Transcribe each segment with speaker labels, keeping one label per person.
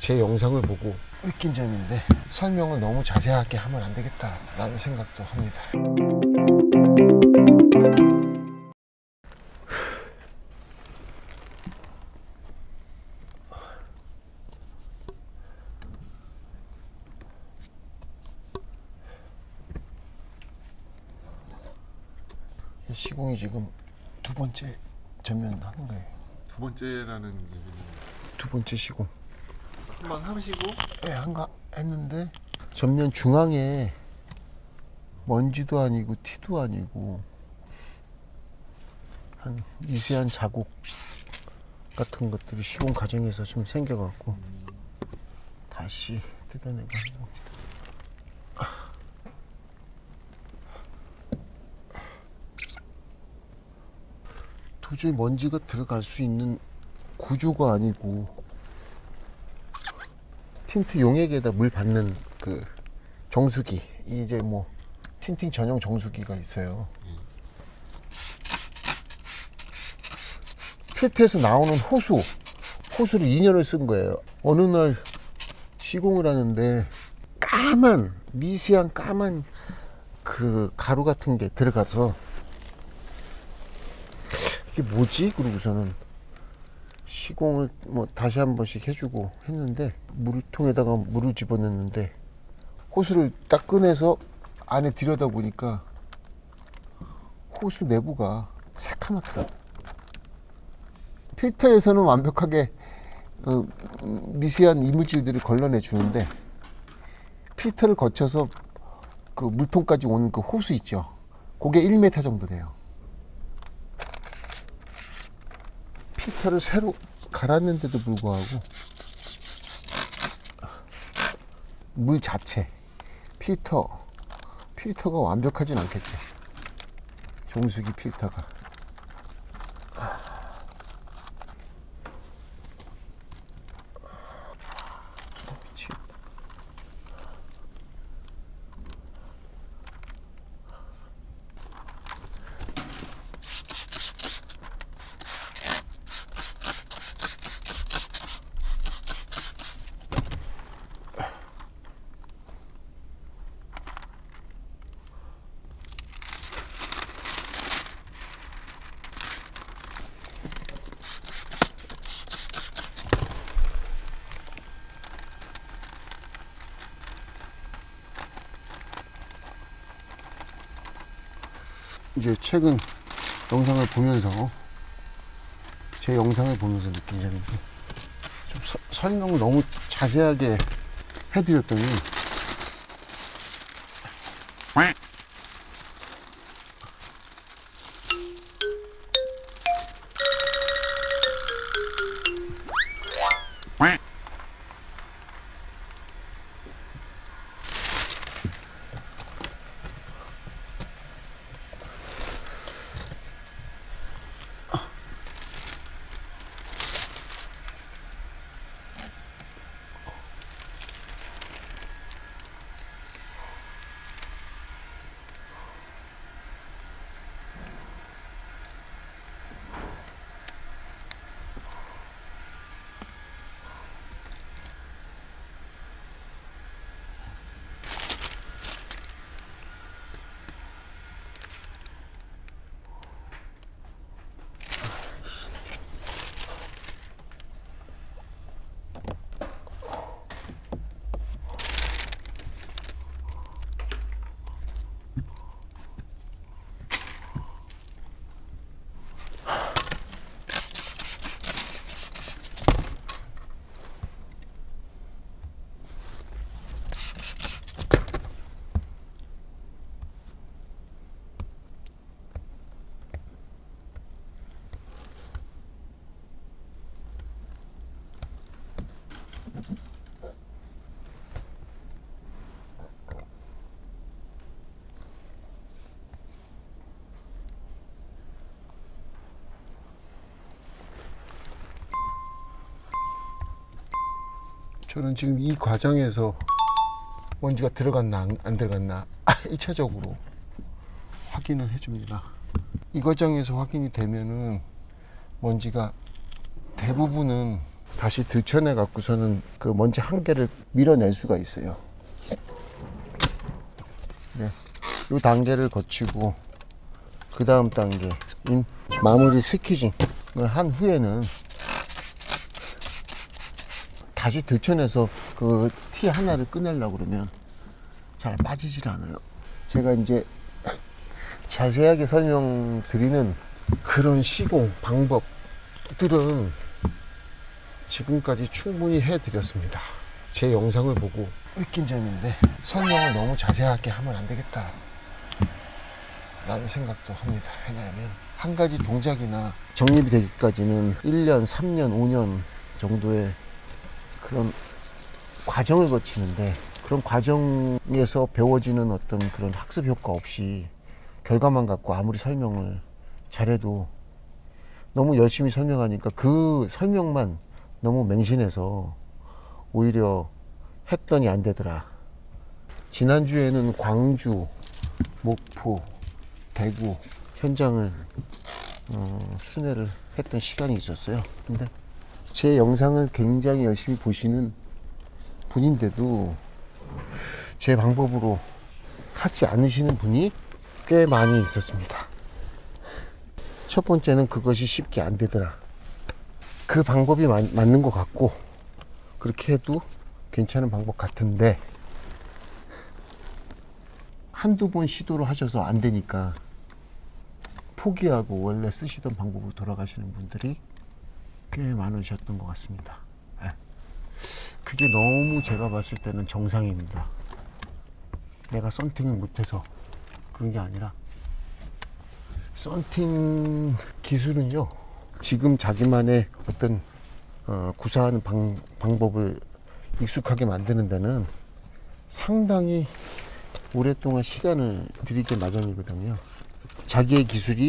Speaker 1: 제 영상을 보고 느낀 점인데 설명을 너무 자세하게 하면 안 되겠다라는 생각도 합니다. 시공이 지금 두 번째 전면 하는 거예요.
Speaker 2: 두 번째라는 얘기는
Speaker 1: 두 번째 시공.
Speaker 2: 한 번 하시고
Speaker 1: 예, 한가 했는데 전면 중앙에 먼지도 아니고 티도 아니고 한 미세한 자국 같은 것들이 시공 과정에서 좀 생겨갖고 다시 뜯어내고 하는 겁니다. 도저히 먼지가 들어갈 수 있는 구조가 아니고 틴트 용액에다 물 받는 그 정수기, 이제 뭐 틴팅 전용 정수기가 있어요. 필터에서 나오는 호수를 2년을 쓴 거예요. 어느 날 시공을 하는데 미세한 까만 그 가루 같은 게 들어가서 이게 뭐지? 그러고서는 시공을 뭐 다시 한 번씩 해주고 했는데 물통에다가 물을 집어넣는데 호수를 딱 꺼내서 안에 들여다보니까 호수 내부가 새카맣더라고요. 필터에서는 완벽하게 미세한 이물질들을 걸러내 주는데 필터를 거쳐서 그 물통까지 오는 그 호수 있죠. 그게 1m 정도 돼요. 필터를 새로 갈았는데도 불구하고 물 자체, 필터가 완벽하진 않겠죠. 정수기 필터가. 미치겠다. 이제 최근 영상을 보면서 제 영상을 보면서 느낀 점인데 좀 설명을 너무 자세하게 해드렸더니 저는 지금 이 과정에서 먼지가 들어갔나 안 들어갔나 1차적으로 확인을 해줍니다. 이 과정에서 확인이 되면은 먼지가 대부분은 다시 들쳐내 갖고서는 그 먼지 한 개를 밀어낼 수가 있어요. 네. 이 단계를 거치고 그 다음 단계인 마무리 스퀴징을 한 후에는 다시 들쳐내서 그 티 하나를 꺼내려고 그러면 잘 빠지질 않아요. 제가 이제 자세하게 설명드리는 그런 시공 방법들은 지금까지 충분히 해드렸습니다. 제 영상을 보고 느낀 점인데 설명을 너무 자세하게 하면 안 되겠다 라는 생각도 합니다. 왜냐하면 한 가지 동작이나 정립이 되기까지는 1년, 3년, 5년 정도의 그런 과정을 거치는데 그런 과정에서 배워지는 어떤 그런 학습 효과 없이 결과만 갖고 아무리 설명을 잘해도 너무 열심히 설명하니까 그 설명만 너무 맹신해서 오히려 했더니 안 되더라. 지난주에는 광주, 목포, 대구 현장을 순회를 했던 시간이 있었어요. 근데 제 영상을 굉장히 열심히 보시는 분인데도 제 방법으로 하지 않으시는 분이 꽤 많이 있었습니다. 첫 번째는 그것이 쉽게 안 되더라. 그 방법이 맞는 것 같고 그렇게 해도 괜찮은 방법 같은데 한두 번 시도를 하셔서 안 되니까 포기하고 원래 쓰시던 방법으로 돌아가시는 분들이 꽤 많으셨던 것 같습니다. 네. 그게 너무 제가 봤을 때는 정상입니다. 내가 썬팅을 못해서 그런 게 아니라 썬팅 기술은요 지금 자기만의 어떤 구사하는 방법을 익숙하게 만드는 데는 상당히 오랫동안 시간을 들이게 마련이거든요. 자기의 기술이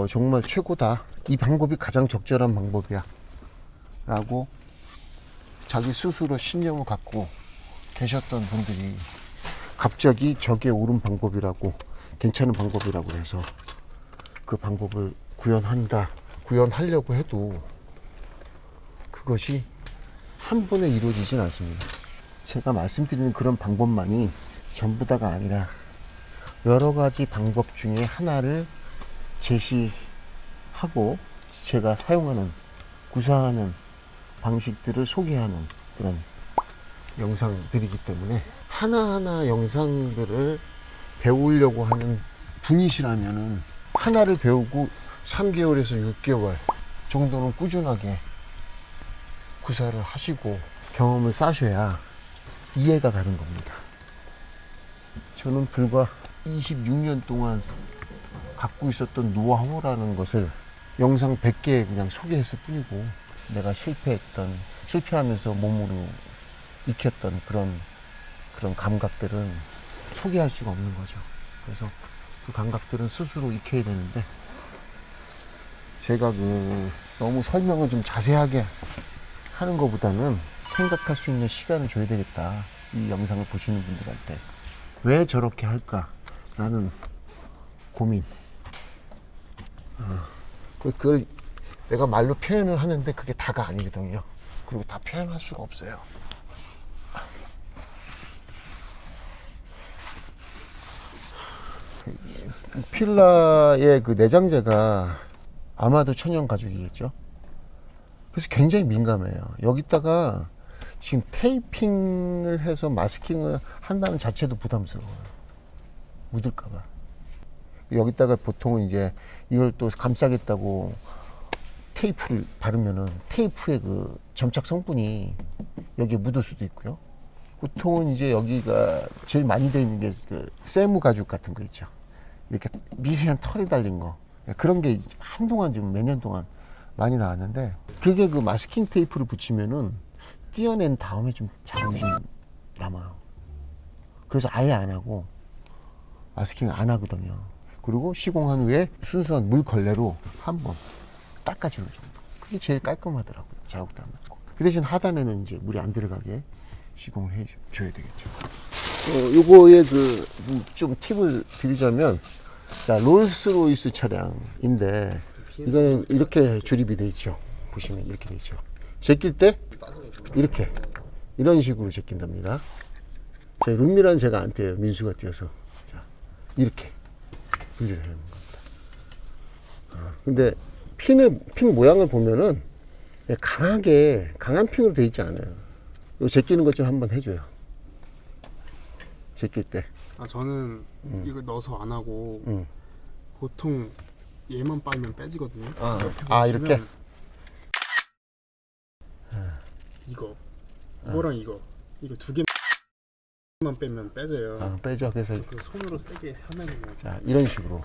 Speaker 1: 정말 최고다, 이 방법이 가장 적절한 방법이야 라고 자기 스스로 신념을 갖고 계셨던 분들이 갑자기 저게 옳은 방법이라고, 괜찮은 방법이라고 해서 그 방법을 구현하려고 해도 그것이 한 번에 이루어지진 않습니다. 제가 말씀드리는 그런 방법만이 전부 다가 아니라 여러 가지 방법 중에 하나를 제시하고 제가 사용하는, 구사하는 방식들을 소개하는 그런 영상들이기 때문에 하나하나 영상들을 배우려고 하는 분이시라면은 하나를 배우고 3개월에서 6개월 정도는 꾸준하게 구사를 하시고 경험을 쌓으셔야 이해가 가는 겁니다. 저는 불과 26년 동안 갖고 있었던 노하우라는 것을 영상 100개 그냥 소개했을 뿐이고, 내가 실패하면서 몸으로 익혔던 그런 감각들은 소개할 수가 없는 거죠. 그래서 그 감각들은 스스로 익혀야 되는데, 제가 너무 설명을 좀 자세하게 하는 것보다는 생각할 수 있는 시간을 줘야 되겠다. 이 영상을 보시는 분들한테 왜 저렇게 할까라는 고민. 그걸 내가 말로 표현을 하는데 그게 다가 아니거든요. 그리고 다 표현할 수가 없어요. 필라의 그 내장재가 아마도 천연 가죽이겠죠. 그래서 굉장히 민감해요. 여기다가 지금 테이핑을 해서 마스킹을 한다는 자체도 부담스러워요. 묻을까봐. 여기다가 보통은 이제 이걸 또 감싸겠다고 테이프를 바르면은 테이프의 그 점착 성분이 여기에 묻을 수도 있고요. 보통은 이제 여기가 제일 많이 되어 있는 게 그 세무 가죽 같은 거 있죠. 이렇게 미세한 털이 달린 거. 그런 게 한동안 좀 몇 년 동안 많이 나왔는데, 그게 그 마스킹 테이프를 붙이면은 띄어낸 다음에 좀 자국이 좀 남아요. 그래서 아예 안 하고 마스킹 안 하거든요. 그리고 시공한 후에 순수한 물 걸레로 한번 닦아주는 정도. 그게 제일 깔끔하더라고요. 자국도 안 남고. 그 대신 하단에는 이제 물이 안 들어가게 시공을 해줘야 되겠죠. 요거에 좀 팁을 드리자면, 자, 롤스로이스 차량인데 이거는 이렇게 조립이 돼 있죠. 보시면 이렇게 돼 있죠. 제낄 때 이렇게 이런 식으로 제낀답니다. 제 룸미라는 제가 안 떼요. 민수가 떼어서. 자, 이렇게 분리를 해놓는 겁니다. 근데 핀 모양을 보면은 강한 핀으로 되어 있지 않아요. 이거 제끼는 것 좀 한번 해줘요. 제낄 때.
Speaker 3: 아 저는 이걸 넣어서 안 하고 보통 얘만 빨면 빼지거든요.
Speaker 1: 이렇게?
Speaker 3: 이거랑 이거 두 개만 빼면 빼져요.
Speaker 1: 빼죠. 그래서
Speaker 3: 그 손으로 세게 하면은
Speaker 1: 자, 이런 식으로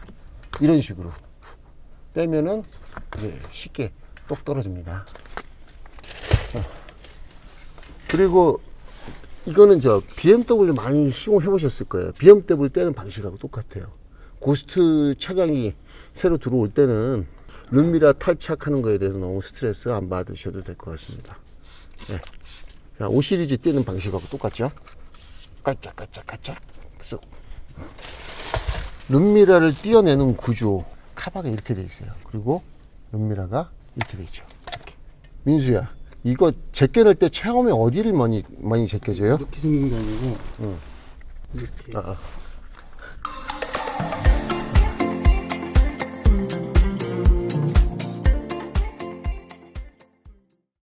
Speaker 1: 빼면은 이제 쉽게 똑 떨어집니다. 그리고 이거는 BMW 많이 시공해 보셨을 거예요. BMW 떼는 방식하고 똑같아요. 고스트 차량이 새로 들어올 때는 룸미라 탈착하는 거에 대해서 너무 스트레스 안 받으셔도 될 것 같습니다. 네. 자, 5 시리즈 떼는 방식하고 똑같죠? 깔짝깔짝깔짝 쑥. 룸미라를 띄어내는 구조, 카바가 이렇게 돼 있어요. 그리고 룸미라가 이렇게 돼 있죠. 이렇게. 민수야, 이거 제껴낼 때 처음에 어디를 많이 제껴줘요?
Speaker 3: 이렇게 생긴 게 아니고 이렇게